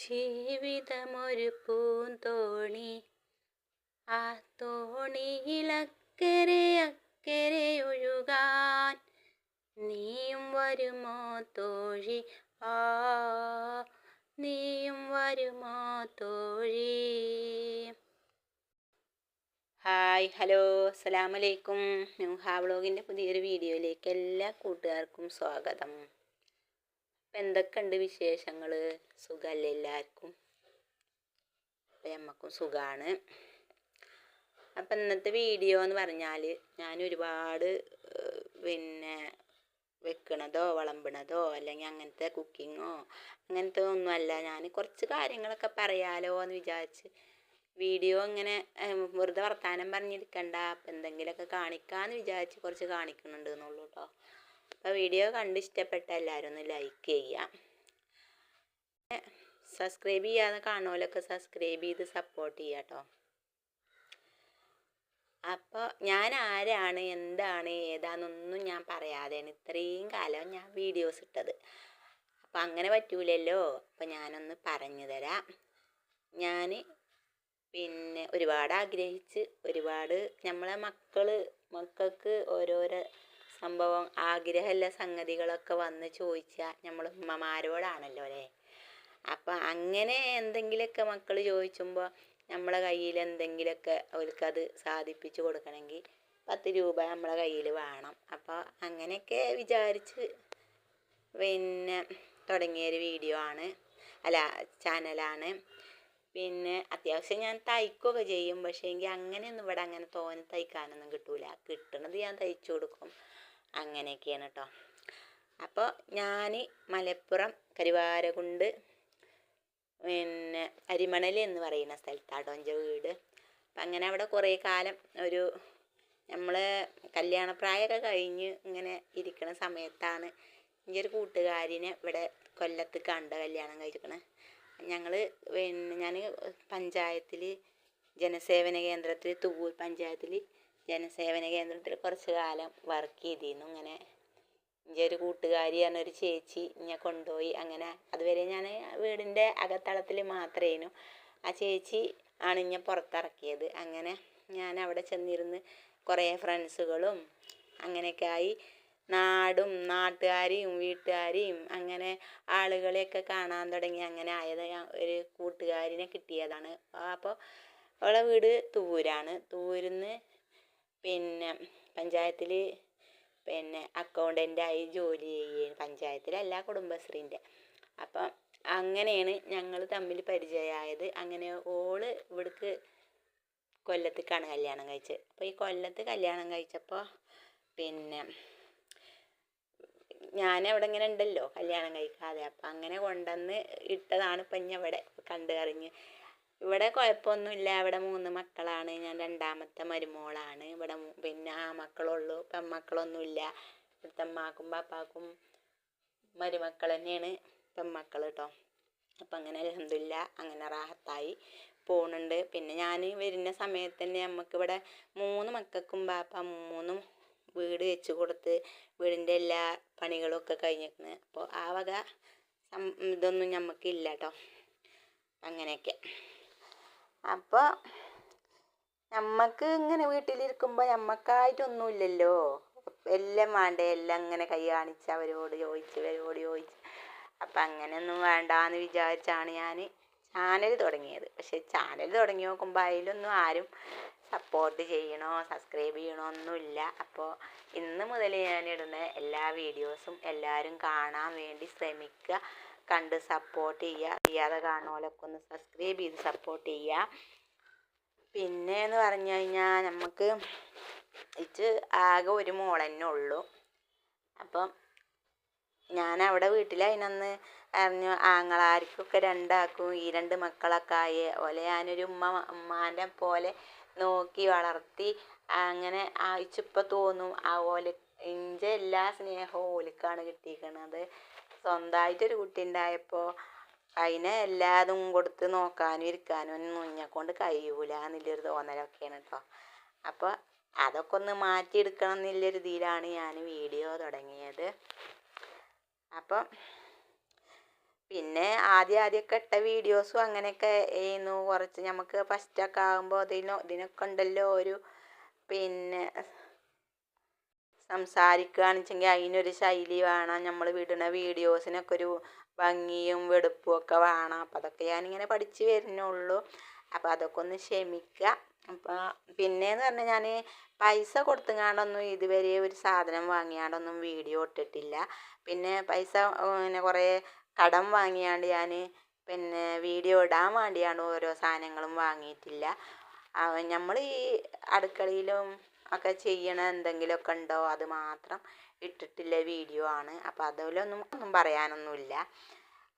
ജീവിതമൊരു പൂന്തോണി, ആ തോണിയിലക്കരെ അക്കരെ ഒഴുകാൻ നീയും വരുമോ തോഴി, ആ നീയും വരുമോ തോഴി. ഹായ്, ഹലോ, അസ്സലാമലൈക്കും. ന്യൂഹ വ്ളോഗിൻ്റെ പുതിയൊരു വീഡിയോയിലേക്ക് എല്ലാ കൂട്ടുകാർക്കും സ്വാഗതം. അപ്പം എന്തൊക്കെയുണ്ട് വിശേഷങ്ങൾ? സുഖമല്ലേ എല്ലാവർക്കും? അപ്പം നമുക്കും സുഖമാണ്. അപ്പം ഇന്നത്തെ വീഡിയോ എന്ന് പറഞ്ഞാൽ ഞാൻ ഒരുപാട് വെക്കണതോ വിളമ്പണതോ അല്ലെങ്കിൽ അങ്ങനത്തെ കുക്കിങ്ങോ അങ്ങനത്തെ ഒന്നുമല്ല. ഞാൻ കുറച്ച് കാര്യങ്ങളൊക്കെ പറയാലോ എന്ന് വിചാരിച്ച് വീഡിയോ ഇങ്ങനെ വെറുതെ വർത്താനം പറഞ്ഞിരിക്കണ്ട, അപ്പം എന്തെങ്കിലുമൊക്കെ കാണിക്കാമെന്ന് വിചാരിച്ച് കുറച്ച് കാണിക്കുന്നുണ്ട് എന്നുള്ളൂ കേട്ടോ. അപ്പോൾ വീഡിയോ കണ്ട് ഇഷ്ടപ്പെട്ട എല്ലാവരും ഒന്ന് ലൈക്ക് ചെയ്യാം. സബ്സ്ക്രൈബ് ചെയ്യാതെ കാണുമല്ലൊക്കെ സബ്സ്ക്രൈബ് ചെയ്ത് സപ്പോർട്ട് ചെയ്യാം കേട്ടോ. അപ്പോൾ ഞാൻ ആരാണ്, എന്താണ്, ഏതാണെന്നൊന്നും ഞാൻ പറയാതെയാണ് ഇത്രയും കാലം ഞാൻ വീഡിയോസ് ഇട്ടത്. അപ്പം അങ്ങനെ പറ്റൂലല്ലോ. അപ്പം ഞാനൊന്ന് പറഞ്ഞു തരാം. ഞാൻ ഒരുപാട് ആഗ്രഹിച്ച് ഒരുപാട് നമ്മളെ മക്കൾക്ക് ഓരോരോ സംഭവം ആഗ്രഹമുള്ള സംഗതികളൊക്കെ വന്ന് ചോദിച്ചാൽ നമ്മൾ ഉമ്മമാരോടാണല്ലോ അല്ലേ. അപ്പം അങ്ങനെ എന്തെങ്കിലുമൊക്കെ മക്കൾ ചോദിച്ചുമ്പോൾ നമ്മളെ കയ്യിൽ എന്തെങ്കിലുമൊക്കെ അവർക്കത് സാധിപ്പിച്ച് കൊടുക്കണമെങ്കിൽ 10 രൂപ നമ്മളെ കയ്യിൽ വേണം. അപ്പോൾ അങ്ങനെയൊക്കെ വിചാരിച്ച് തുടങ്ങിയൊരു വീഡിയോ ആണ്, ചാനലാണ്. അത്യാവശ്യം ഞാൻ തയ്ക്കുകയൊക്കെ ചെയ്യും. പക്ഷേ എങ്കിൽ അങ്ങനെയൊന്നും ഇവിടെ അങ്ങനെ തോനെ തയ്ക്കാനൊന്നും കിട്ടൂല. കിട്ടണത് ഞാൻ തയ്ച്ചു കൊടുക്കും. അങ്ങനെയൊക്കെയാണ് കേട്ടോ. അപ്പോൾ ഞാൻ മലപ്പുറം കരുവാരകുണ്ട് അരിമണൽ എന്ന് പറയുന്ന സ്ഥലത്താട്ടോ എൻ്റെ വീട്. അപ്പം അങ്ങനെ അവിടെ കുറേ കാലം നമ്മൾ കല്യാണപ്രായമൊക്കെ കഴിഞ്ഞ് ഇങ്ങനെ ഇരിക്കുന്ന സമയത്താണ് എൻ്റെ ഒരു കൂട്ടുകാരിനെ ഇവിടെ കൊല്ലത്ത് കല്യാണം കഴിച്ചിരിക്കണേ. ഞാൻ പഞ്ചായത്തിൽ ജനസേവന കേന്ദ്രത്തിൽ തൂവൂർ പഞ്ചായത്തിൽ ജനസേവന കേന്ദ്രത്തിൽ കുറച്ച് കാലം വർക്ക് ചെയ്തിരുന്നു. ഇങ്ങനെ എൻ്റെ ഒരു കൂട്ടുകാരി ഒരു ചേച്ചി എന്നെ കൊണ്ടുപോയി. അങ്ങനെ അതുവരെ ഞാൻ വീടിൻ്റെ അകത്തളത്തിൽ മാത്രമേനു. ആ ചേച്ചി ആണ് എന്നെ പുറത്തിറക്കിയത്. അങ്ങനെ ഞാൻ അവിടെ ചെന്നിരുന്ന് കുറേ ഫ്രണ്ട്സുകളും അങ്ങനെയൊക്കെ ആയി. നാടും നാട്ടുകാരെയും വീട്ടുകാരെയും അങ്ങനെ ആളുകളെയൊക്കെ കാണാൻ തുടങ്ങി. അങ്ങനെ ആയത് ഒരു കൂട്ടുകാരിനെ കിട്ടിയതാണ്. അപ്പോൾ അവളെ വീട് തൂവൂരാണ്. തൂവൂരിൽ നിന്ന് പഞ്ചായത്തിൽ അക്കൗണ്ടൻ്റായി ജോലി ചെയ്യുകയാണ്. പഞ്ചായത്തിലല്ല, കുടുംബശ്രീൻ്റെ. അപ്പം അങ്ങനെയാണ് ഞങ്ങൾ തമ്മിൽ പരിചയമായത്. അങ്ങനെ ഓള് ഇവിടേക്ക് കൊല്ലത്തേക്കാണ് കല്യാണം കഴിച്ചത്. അപ്പോൾ ഈ കൊല്ലത്ത് കല്യാണം കഴിച്ചപ്പോൾ ഞാൻ അവിടെ ഇങ്ങനെ ഉണ്ടല്ലോ കല്യാണം കഴിക്കാതെ. അപ്പം അങ്ങനെ കൊണ്ടുവന്ന് ഇട്ടതാണ്. ഇപ്പം ഞാൻ ഇവിടെ കണ്ടറിഞ്ഞ് ഇവിടെ കുഴപ്പമൊന്നുമില്ല. ഇവിടെ 3 മക്കളാണ്. ഞാൻ രണ്ടാമത്തെ മരുമോളാണ്. ഇവിടെ മക്കളുള്ളൂ, പെൺമക്കളൊന്നുമില്ല. ഇവിടുത്തെ അമ്മാക്കും പാപ്പാക്കും മരുമക്കൾ തന്നെയാണ് പെൺമക്കൾ കേട്ടോ. അപ്പം അങ്ങനെ അൽഹംദുലില്ലാ അങ്ങനെ റാഹത്തായി പോകുന്നുണ്ട്. ഞാൻ വരുന്ന സമയത്ത് തന്നെ നമുക്കിവിടെ 3 മക്കൾക്കും പാപ്പ 3 വീട് വെച്ച് കൊടുത്ത് വീടിൻ്റെ എല്ലാ പണികളും ഒക്കെ കഴിഞ്ഞിരിക്കുന്നത്. അപ്പോൾ ആ വക ഇതൊന്നും നമുക്കില്ല കേട്ടോ. അങ്ങനെയൊക്കെ. അപ്പോൾ നമുക്ക് ഇങ്ങനെ വീട്ടിലിരിക്കുമ്പോൾ നമുക്കായിട്ടൊന്നുമില്ലല്ലോ. എല്ലാം വേണ്ടേ, എല്ലാം ഇങ്ങനെ കൈ കാണിച്ച് അവരോട് ചോദിച്ച് അപ്പം അങ്ങനെയൊന്നും വേണ്ടാന്ന് വിചാരിച്ചാണ് ഞാൻ ചാനൽ തുടങ്ങിയത്. പക്ഷെ ചാനൽ തുടങ്ങി നോക്കുമ്പോൾ അതിലൊന്നും ആരും സപ്പോർട്ട് ചെയ്യണോ സബ്സ്ക്രൈബ് ചെയ്യണോ ഒന്നുമില്ല. അപ്പോൾ ഇന്ന് മുതൽ ഞാനിടുന്ന എല്ലാ വീഡിയോസും എല്ലാവരും കാണാൻ വേണ്ടി ശ്രമിക്കുക. കണ്ട് സപ്പോർട്ട് ചെയ്യുക. ചെയ്യാതെ കാണുന്നവരൊക്കെ ഒന്ന് സബ്സ്ക്രൈബ് ചെയ്ത് സപ്പോർട്ട് ചെയ്യുക. എന്ന് പറഞ്ഞു കഴിഞ്ഞാൽ നമുക്ക് ആകെ ഒരു മോൾ തന്നെ ഉള്ളൂ. അപ്പം ഞാനവിടെ വീട്ടിലതിനൊന്ന് അറിഞ്ഞു ആങ്ങളാർക്കൊക്കെ 2 ആക്കും ഈ 2 മക്കളൊക്കെ ആയി. ഓലെ ഞാനൊരു ഉമ്മാൻ്റെ പോലെ നോക്കി വളർത്തി. അങ്ങനെ ഇച്ചിപ്പോൾ തോന്നും ഓല് എൻ്റെ എല്ലാ സ്നേഹവും ഓലിക്കാണ് കിട്ടിയിരിക്കണത്. സ്വന്തമായിട്ടൊരു കുട്ടി ഉണ്ടായപ്പോൾ അതിനെ എല്ലാതും കൊടുത്ത് നോക്കാനും ഇരിക്കാനും ഒന്നും എന്നെക്കൊണ്ട് കഴിയൂല എന്നുള്ളൊരു തോന്നലൊക്കെയാണ് കേട്ടോ. അപ്പോൾ അതൊക്കെ ഒന്ന് മാറ്റിയെടുക്കണം എന്നുള്ളൊരു ഇതിലാണ് ഞാൻ വീഡിയോ തുടങ്ങിയത്. അപ്പം പിന്നെ ആദ്യമൊക്കെ ഇട്ട വീഡിയോസും അങ്ങനെയൊക്കെ ചെയ്യുന്നു. കുറച്ച് നമുക്ക് ഫസ്റ്റൊക്കെ ആകുമ്പോൾ ഇതിനൊക്കെ ഉണ്ടല്ലോ ഒരു പിന്നെ സംസാരിക്കുകയാണെന്ന് വെച്ചെങ്കിൽ അതിനൊരു ശൈലി വേണം. നമ്മൾ വിടുന്ന വീഡിയോസിനൊക്കെ ഒരു ഭംഗിയും വെടുപ്പും ഒക്കെ വേണം. അപ്പം അതൊക്കെ ഞാനിങ്ങനെ പഠിച്ച് വരുന്നുള്ളൂ. അപ്പം അതൊക്കെ ഒന്ന് ക്ഷമിക്കുക. അപ്പം പിന്നെയെന്ന് പറഞ്ഞാൽ ഞാൻ പൈസ കൊടുത്തുങ്ങാണ്ടൊന്നും ഇതുവരെ ഒരു സാധനം വാങ്ങിയാണ്ടൊന്നും വീഡിയോ ഇട്ടിട്ടില്ല. പിന്നെ പൈസ പിന്നെ കുറേ കടം വാങ്ങിയാണ്ട് ഞാൻ പിന്നെ വീഡിയോ ഇടാൻ വേണ്ടിയാണ് ഓരോ സാധനങ്ങളും വാങ്ങിയിട്ടില്ല. നമ്മൾ ഈ അടുക്കളയിലും ഒക്കെ ചെയ്യണ എന്തെങ്കിലുമൊക്കെ ഉണ്ടോ അത് മാത്രം ഇട്ടിട്ടുള്ള വീഡിയോ ആണ്. അപ്പോൾ അതിലൊന്നും പറയാനൊന്നുമില്ല.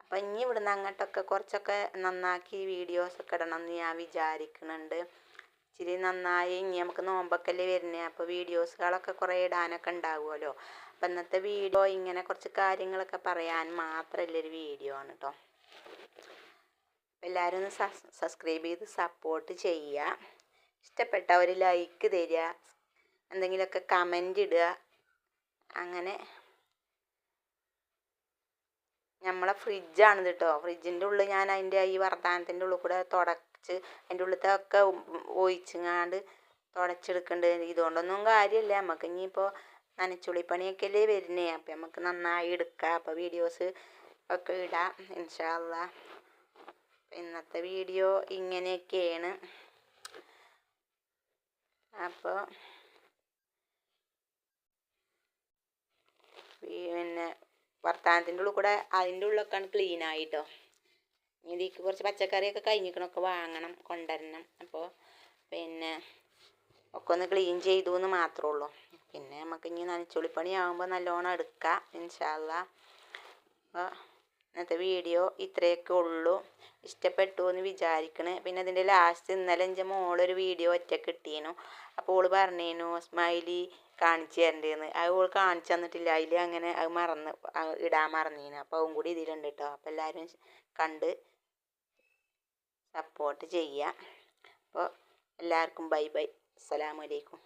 അപ്പം ഇനി ഇവിടുന്ന് അങ്ങോട്ടൊക്കെ കുറച്ചൊക്കെ നന്നാക്കി വീഡിയോസൊക്കെ ഇടണം എന്ന് ഞാൻ വിചാരിക്കുന്നുണ്ട്. ഇച്ചിരി നന്നായി ഇനി നമുക്ക് നോമ്പൊക്കെ അല്ലേ വരുന്നത്. അപ്പോൾ വീഡിയോസുകളൊക്കെ കുറേ ഇടാനൊക്കെ ഉണ്ടാവുമല്ലോ. അപ്പം ഇന്നത്തെ വീഡിയോ ഇങ്ങനെ കുറച്ച് കാര്യങ്ങളൊക്കെ പറയാൻ മാത്രമുള്ളൊരു വീഡിയോ ആണ് കേട്ടോ. എല്ലാവരും ഒന്ന് സബ്സ്ക്രൈബ് ചെയ്ത് സപ്പോർട്ട് ചെയ്യുക. ഇഷ്ടപ്പെട്ട ഒരു ലൈക്ക് തരിക, എന്തെങ്കിലുമൊക്കെ കമൻ്റ് ഇടുക. അങ്ങനെ നമ്മളെ ഫ്രിഡ്ജാണിത് കേട്ടോ. ഫ്രിഡ്ജിൻ്റെ ഉള്ളിൽ ഞാൻ അതിൻ്റെ ഈ വർത്തമാനത്തിൻ്റെ ഉള്ളിൽ കൂടെ തുടച്ച് അതിൻ്റെ ഉള്ളിലത്തെ ഒക്കെ ഒഴിച്ചങ്ങാണ്ട് തുടച്ചെടുക്കേണ്ടത്. ഇതുകൊണ്ടൊന്നും കാര്യമില്ല. നമുക്ക് ഇനിയിപ്പോൾ നനച്ചുള്ളിപ്പണിയൊക്കെ അല്ലേ വരുന്നേ. അപ്പം നമുക്ക് നന്നായി എടുക്കാം. അപ്പോൾ വീഡിയോസ് ഒക്കെ ഇടാം ഇൻഷാ അല്ലാഹ്. ഇന്നത്തെ വീഡിയോ ഇങ്ങനെയൊക്കെയാണ്. അപ്പോൾ പിന്നെ വർത്തമാനത്തിൻ്റെ ഉള്ളിൽ കൂടെ അതിൻ്റെ ഉള്ളിലൊക്കെയാണ് ക്ലീൻ ആയിട്ടോ. ഇതിലേക്ക് കുറച്ച് പച്ചക്കറിയൊക്കെ കഴിഞ്ഞിക്കണൊക്കെ വാങ്ങണം, കൊണ്ടുവരണം. അപ്പോൾ പിന്നെ ഒക്കെ ഒന്ന് ക്ലീൻ ചെയ്തു എന്ന് മാത്രമേ ഉള്ളൂ. പിന്നെ നമുക്ക് ഇനി നനച്ചുള്ളിപ്പണി ആകുമ്പോൾ നല്ലോണം എടുക്കാം ഇൻഷാ അല്ലാഹ്. അപ്പോൾ ഇന്നത്തെ വീഡിയോ ഇത്രയൊക്കെ ഉള്ളൂ. ഇഷ്ടപ്പെട്ടു എന്ന് വിചാരിക്കണേ. പിന്നെ അതിൻ്റെ ലാസ്റ്റ് ഇന്നലെ എൻ്റെ മോളൊരു വീഡിയോ ഒറ്റയ്ക്ക് ഇട്ടീനു. അപ്പോൾ ഓള് പറഞ്ഞേനു സ്മൈലി കാണിച്ചു തരേണ്ടതെന്ന്. അത് ഓൾ കാണിച്ചു തന്നിട്ടില്ല. അതിൽ അങ്ങനെ അത് ഇടാൻ മറന്നീനു. അപ്പോൾ അതും കൂടി ഇതിലുണ്ട് കേട്ടോ. അപ്പോൾ എല്ലാവരും കണ്ട് സപ്പോർട്ട് ചെയ്യുക. അപ്പോൾ എല്ലാവർക്കും ബൈ ബൈ. അസ്സലാമു അലൈക്കും.